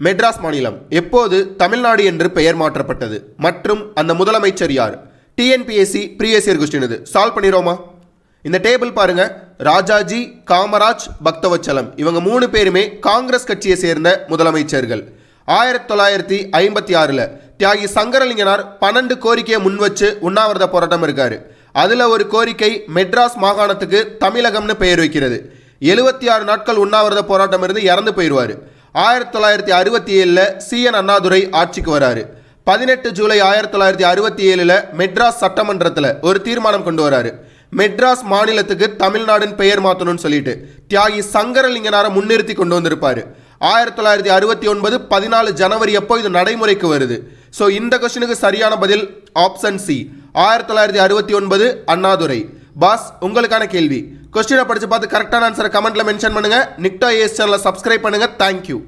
மெட்ராஸ் மாநிலம் எப்போது தமிழ்நாடு என்று பெயர் மாற்றப்பட்டது மற்றும் அந்த முதலமைச்சர் யார்? டிஎன்பிஎஸ்சி ப்ரீவியஸ் இயர் கொஸ்டின் இது. சால்வ் பண்ணிடுவோமா? இந்த டேபிள் பாருங்க. ராஜாஜி, காமராஜ், பக்தவச்சலம் இவங்க 3 பேருமே காங்கிரஸ் கட்சியை சேர்ந்த முதலமைச்சர்கள். 1956 தியாகி சங்கரலிங்கனார் 12 கோரிக்கையை முன் வச்சு உண்ணாவிரத போராட்டம் இருக்காரு. அதுல ஒரு கோரிக்கை மெட்ராஸ் மாகாணத்துக்கு தமிழகம்னு பெயர் வைக்கிறது. 76 நாட்கள் உண்ணாவிரத போராட்டம் இருந்து இறந்து போயிடுவார். 1967 CN அண்ணாதுரை ஆட்சிக்கு வராரு. 18 ஜூலை 1967 மெட்ராஸ் சட்டமன்றத்தில் ஒரு தீர்மானம் கொண்டு வராரு. மெட்ராஸ் மாநிலத்துக்கு தமிழ்நாடுன்னு பெயர் மாற்றணும்னு சொல்லிட்டு தியாகி சங்கரலிங்கனாரை முன்னிறுத்தி கொண்டு வந்திருப்பாரு. 1969 14 ஜனவரி அப்போ இது நடைமுறைக்கு வருது. ஸோ இந்த கொஸ்டினுக்கு சரியான பதில் ஆப்ஷன் சி, 1969 அண்ணாதுரை. பாஸ், உங்களுக்கான கேள்வி. கொஸ்டினை படிச்சு பார்த்து கரெக்டான ஆன்சரை கமெண்ட்ல மென்ஷன் பண்ணுங்க. நிக்டா ஏஎஸ் சேனலை சப்ஸ்கிரைப் பண்ணுங்க. தேங்க்யூ.